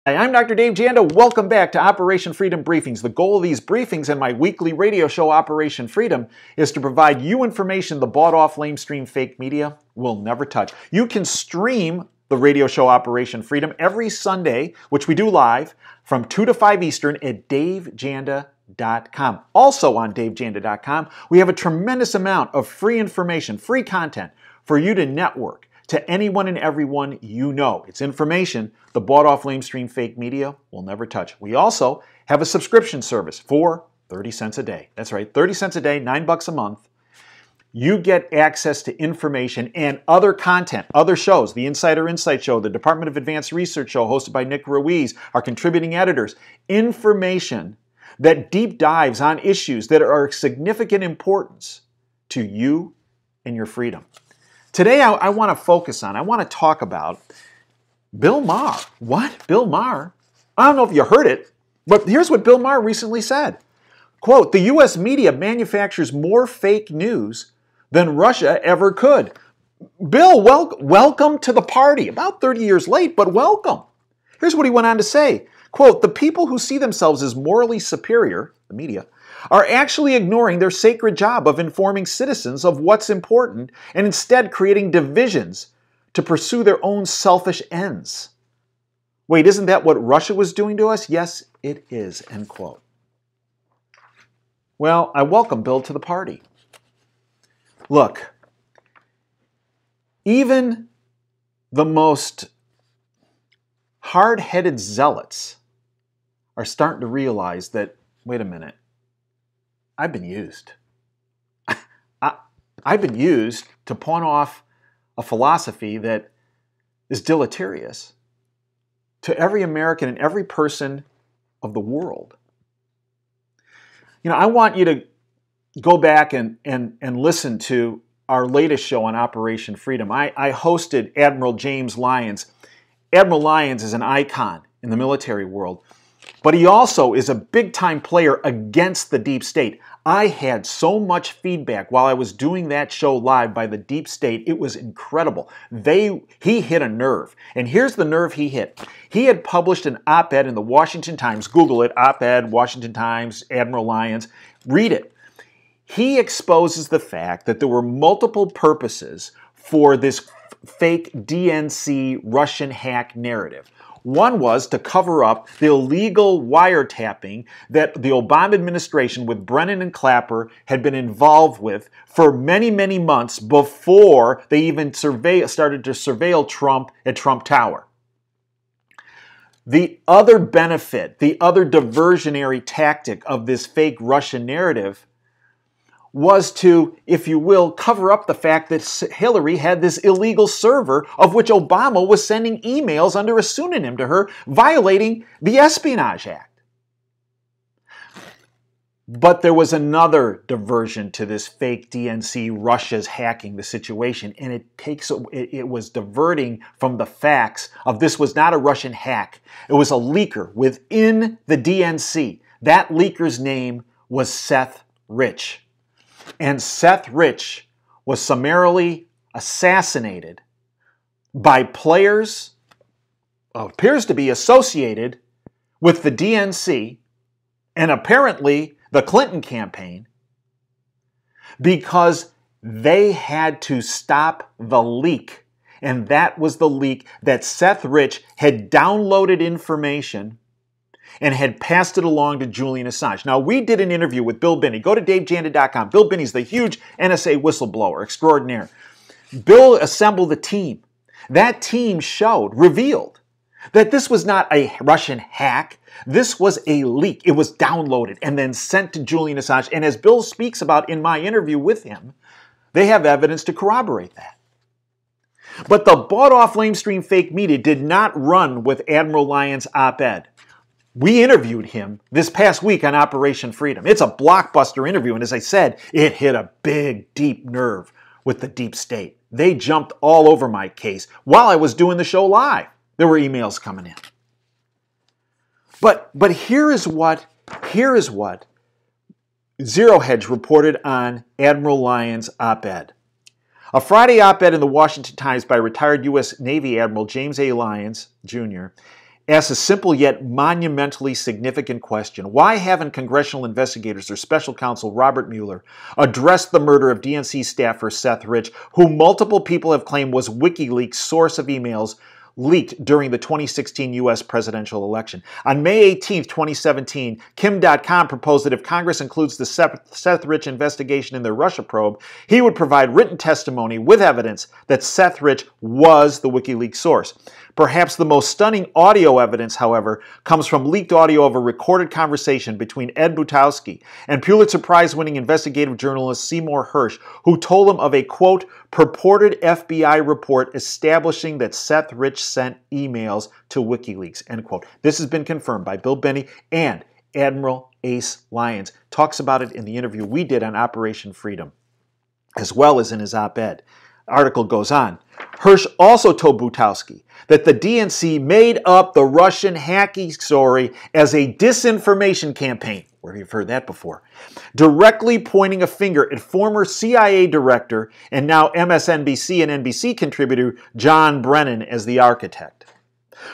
Hi, I'm Dr. Dave Janda. Welcome back to Operation Freedom Briefings. The goal of these briefings and my weekly radio show, Operation Freedom, is to provide you information the bought-off, lamestream fake media will never touch. You can stream the radio show Operation Freedom every Sunday, which we do live, from 2 to 5 Eastern at davejanda.com. Also on davejanda.com, we have a tremendous amount of free information, free content for you to network to anyone and everyone you know. It's information the bought-off, lamestream fake media will never touch. We also have a subscription service for 30 cents a day. That's right, 30 cents a day, $9 a month. You get access to information and other content, other shows, the Insider Insight Show, the Department of Advanced Research Show hosted by Nick Ruiz, our contributing editors. Information that deep dives on issues that are of significant importance to you and your freedom. Today, I want to focus on, I want to talk about Bill Maher. What? Bill Maher? I don't know if you heard it, but here's what Bill Maher recently said. Quote, "The U.S. media manufactures more fake news than Russia ever could." Bill, welcome to the party. About 30 years late, but welcome. Here's what he went on to say. Quote, "The people who see themselves as morally superior, the media, are actually ignoring their sacred job of informing citizens of what's important and instead creating divisions to pursue their own selfish ends." Wait, isn't that what Russia was doing to us? Yes, it is, end quote. Well, I welcome Bill to the party. Look, even the most hard-headed zealots are starting to realize that, wait a minute, I've been used. I've been used to pawn off a philosophy that is deleterious to every American and every person of the world. You know, I want you to go back and listen to our latest show on Operation Freedom. I hosted Admiral James Lyons. Admiral Lyons is an icon in the military world, but he also is a big-time player against the deep state. I had so much feedback while I was doing that show live by the deep state. It was incredible. He hit a nerve. And here's the nerve he hit. He had published an op-ed in the Washington Times. Google it, op-ed, Washington Times, Admiral Lyons. Read it. He exposes the fact that there were multiple purposes for this fake DNC Russian hack narrative. One was to cover up the illegal wiretapping that the Obama administration with Brennan and Clapper had been involved with for many, many months before they even started to surveil Trump at Trump Tower. The other benefit, the other diversionary tactic of this fake Russian narrative was to, if you will, cover up the fact that Hillary had this illegal server of which Obama was sending emails under a pseudonym to her, violating the Espionage Act. But there was another diversion to this fake DNC, Russia's hacking the situation, and it was diverting from the facts of this was not a Russian hack. It was a leaker within the DNC. That leaker's name was Seth Rich. And Seth Rich was summarily assassinated by players who appears to be associated with the DNC and apparently the Clinton campaign because they had to stop the leak. And that was the leak that Seth Rich had downloaded information and had passed it along to Julian Assange. Now, we did an interview with Bill Binney. Go to davejanda.com. Bill Binney's the huge NSA whistleblower extraordinaire. Bill assembled a team. That team revealed that this was not a Russian hack. This was a leak. It was downloaded and then sent to Julian Assange. And as Bill speaks about in my interview with him, they have evidence to corroborate that. But the bought-off lamestream fake media did not run with Admiral Lyons' op-ed. We interviewed him this past week on Operation Freedom. It's a blockbuster interview, and as I said, it hit a big, deep nerve with the deep state. They jumped all over my case while I was doing the show live. There were emails coming in. But here is what Zero Hedge reported on Admiral Lyons' op-ed. A Friday op-ed in the Washington Times by retired U.S. Navy Admiral James A. Lyons, Jr., asks a simple yet monumentally significant question. Why haven't congressional investigators or special counsel Robert Mueller addressed the murder of DNC staffer Seth Rich, who multiple people have claimed was WikiLeaks' source of emails leaked during the 2016 U.S. presidential election? On May 18, 2017, Kim.com proposed that if Congress includes the Seth Rich investigation in their Russia probe, he would provide written testimony with evidence that Seth Rich was the WikiLeaks source. Perhaps the most stunning audio evidence, however, comes from leaked audio of a recorded conversation between Ed Butowski and Pulitzer Prize-winning investigative journalist Seymour Hersh, who told him of a, quote, purported FBI report establishing that Seth Rich sent emails to WikiLeaks, end quote. This has been confirmed by Bill Binney, and Admiral Ace Lyons talks about it in the interview we did on Operation Freedom, as well as in his op-ed. The article goes on. Hersh also told Butowski that the DNC made up the Russian hacking story as a disinformation campaign, where you've heard that before, directly pointing a finger at former CIA director and now MSNBC and NBC contributor John Brennan as the architect.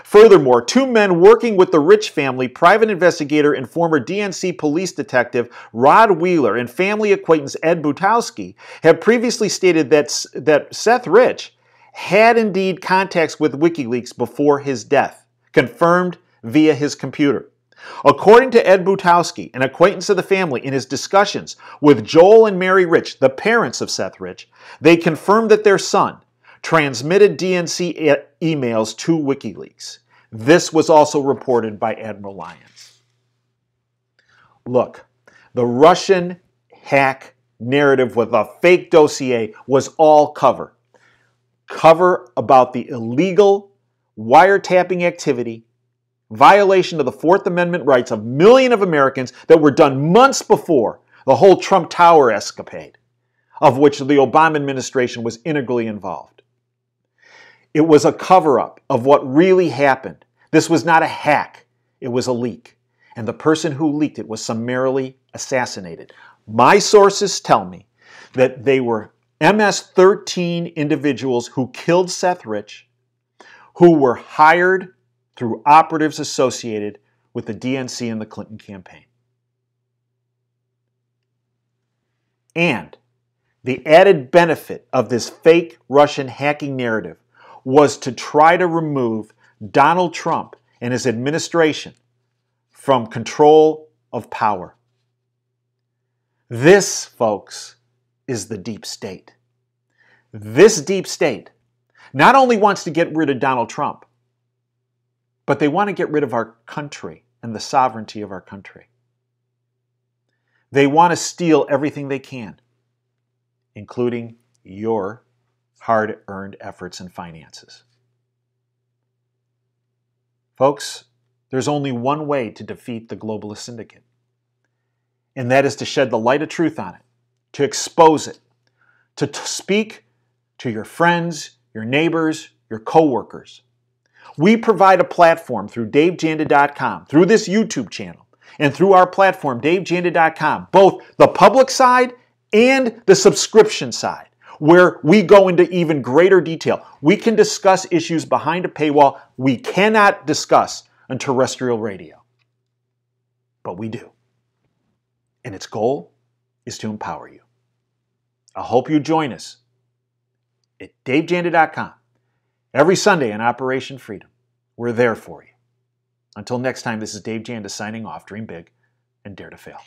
Furthermore, two men working with the Rich family, private investigator and former DNC police detective Rod Wheeler and family acquaintance Ed Butowski, have previously stated that Seth Rich had indeed contacts with WikiLeaks before his death, confirmed via his computer. According to Ed Butowski, an acquaintance of the family, in his discussions with Joel and Mary Rich, the parents of Seth Rich, they confirmed that their son transmitted DNC emails to WikiLeaks. This was also reported by Admiral Lyons. Look, the Russian hack narrative with a fake dossier was all cover. Cover about the illegal wiretapping activity, violation of the Fourth Amendment rights of millions of Americans that were done months before the whole Trump Tower escapade, of which the Obama administration was integrally involved. It was a cover-up of what really happened. This was not a hack. It was a leak. And the person who leaked it was summarily assassinated. My sources tell me that they were MS-13 individuals who killed Seth Rich, who were hired through operatives associated with the DNC and the Clinton campaign. And the added benefit of this fake Russian hacking narrative was to try to remove Donald Trump and his administration from control of power. This, folks, is the deep state. This deep state not only wants to get rid of Donald Trump, but they want to get rid of our country and the sovereignty of our country. They want to steal everything they can, including your hard-earned efforts and finances. Folks, there's only one way to defeat the globalist syndicate, and that is to shed the light of truth on it, to expose it, to speak to your friends, your neighbors, your coworkers. We provide a platform through DaveJanda.com, through this YouTube channel, and through our platform, DaveJanda.com, both the public side and the subscription side, where we go into even greater detail. We can discuss issues behind a paywall we cannot discuss on terrestrial radio. But we do. And its goal is to empower you. I hope you join us at DaveJanda.com every Sunday on Operation Freedom. We're there for you. Until next time, this is Dave Janda signing off. Dream big and dare to fail.